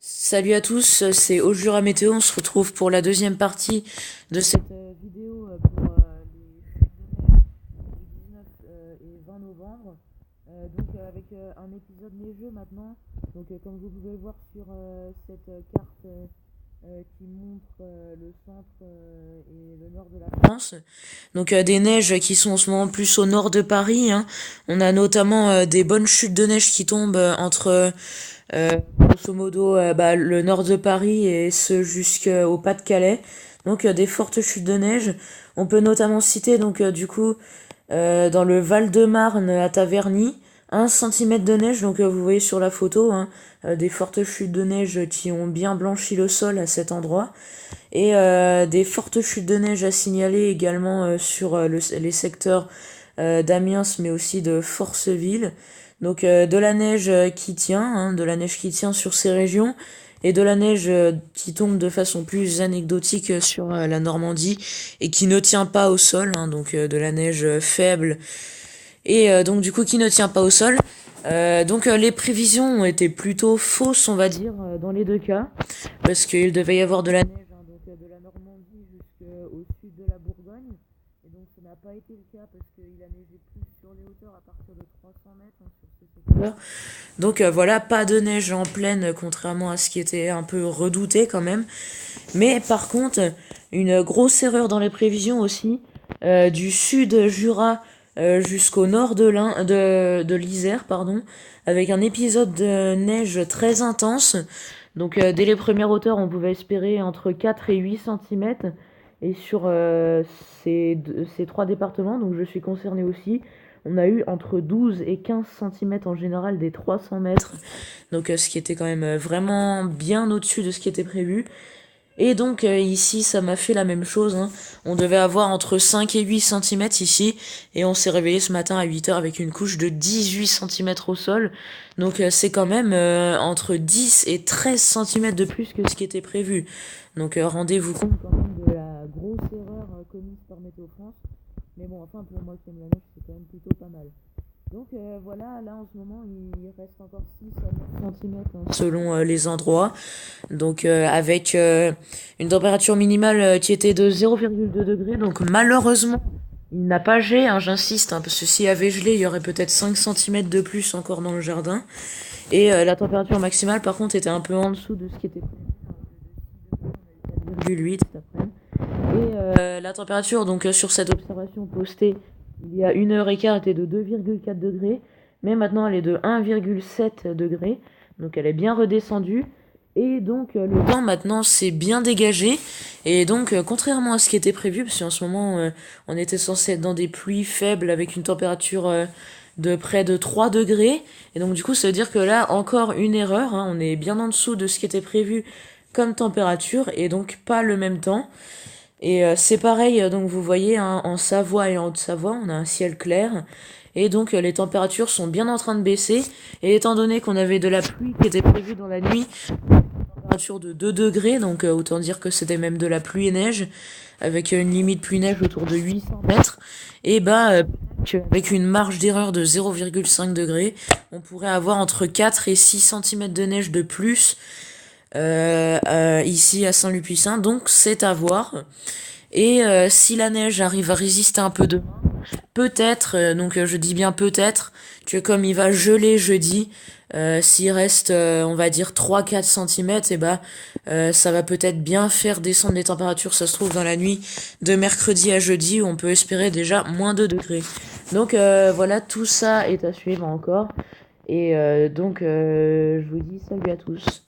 Salut à tous, c'est Ojura Météo. On se retrouve pour la deuxième partie de cette vidéo pour les chutes de neige du 19 et 20 novembre. Avec un épisode neigeux maintenant. Comme vous pouvez le voir sur cette carte qui montre le centre et le nord de la France. Des neiges qui sont en ce moment plus au nord de Paris, hein. On a notamment des bonnes chutes de neige qui tombent entre grosso modo le nord de Paris et ce jusqu'au Pas-de-Calais. Des fortes chutes de neige. On peut notamment citer dans le Val-de-Marne à Taverny, 1 cm de neige, vous voyez sur la photo, hein, des fortes chutes de neige qui ont bien blanchi le sol à cet endroit. Et des fortes chutes de neige à signaler également sur les secteurs d'Amiens, mais aussi de Forceville. De la neige qui tient, hein, de la neige qui tient sur ces régions, et de la neige qui tombe de façon plus anecdotique sur la Normandie, et qui ne tient pas au sol, hein, de la neige faible, et qui ne tient pas au sol. Les prévisions ont été plutôt fausses, on va dire, dans les deux cas, parce qu'il devait y avoir de la neige, hein, de la Normandie jusqu'au sud de la Bourgogne, et donc ça n'a pas été le cas parce qu'il a neigé plus sur les hauteurs à partir de 300 mètres, hein, sur ces secteurs. Voilà, pas de neige en pleine, contrairement à ce qui était un peu redouté quand même. Mais par contre, une grosse erreur dans les prévisions aussi, du sud Jura jusqu'au nord de l'Isère, pardon, avec un épisode de neige très intense. Dès les premières hauteurs, on pouvait espérer entre 4 et 8 cm. Et sur ces trois départements, donc je suis concernée aussi, on a eu entre 12 et 15 cm en général des 300 mètres. Ce qui était quand même vraiment bien au-dessus de ce qui était prévu. Et ici, ça m'a fait la même chose, hein. On devait avoir entre 5 et 8 cm ici, et on s'est réveillé ce matin à 8 heures avec une couche de 18 cm au sol. C'est quand même entre 10 et 13 cm de plus que ce qui était prévu. Rendez-vous compte quand même de la grosse erreur commise par Météo France. Mais bon, enfin, pour moi qui aime la neige, c'est quand même plutôt pas mal. Voilà, là en ce moment, il reste encore 6 à 9 cm selon les endroits. Avec une température minimale qui était de 0,2 degrés. Donc malheureusement, il n'a pas gelé, hein, j'insiste, hein, parce que s'il avait gelé, il y aurait peut-être 5 cm de plus encore dans le jardin. Et la température maximale, par contre, était un peu en dessous de ce qui était prévu. 4,8 cet après-midi. Et la température, sur cette observation postée il y a 1 heure et quart, était de 2,4 degrés. Mais maintenant, elle est de 1,7 degrés. Donc elle est bien redescendue. Et le temps maintenant s'est bien dégagé. Et contrairement à ce qui était prévu, parce qu'en ce moment, on était censé être dans des pluies faibles avec une température de près de 3 degrés. Et ça veut dire que là, encore une erreur, hein, on est bien en dessous de ce qui était prévu comme température, et donc pas le même temps. Et c'est pareil, vous voyez, hein, en Savoie et en Haute-Savoie, on a un ciel clair. Et les températures sont bien en train de baisser. Et étant donné qu'on avait de la pluie qui était prévue dans la nuit, température de 2 degrés, autant dire que c'était même de la pluie et neige, avec une limite pluie-neige autour de 800 mètres. Et avec une marge d'erreur de 0,5 degrés, on pourrait avoir entre 4 et 6 cm de neige de plus ici à Saint-Lupicin. Donc c'est à voir. Et si la neige arrive à résister un peu demain, peut-être, je dis bien peut-être, que comme il va geler jeudi, s'il reste, on va dire 3-4 cm, ça va peut-être bien faire descendre les températures, ça se trouve, dans la nuit de mercredi à jeudi, où on peut espérer déjà moins 2 degrés. Voilà, tout ça est à suivre encore. Et je vous dis salut à tous.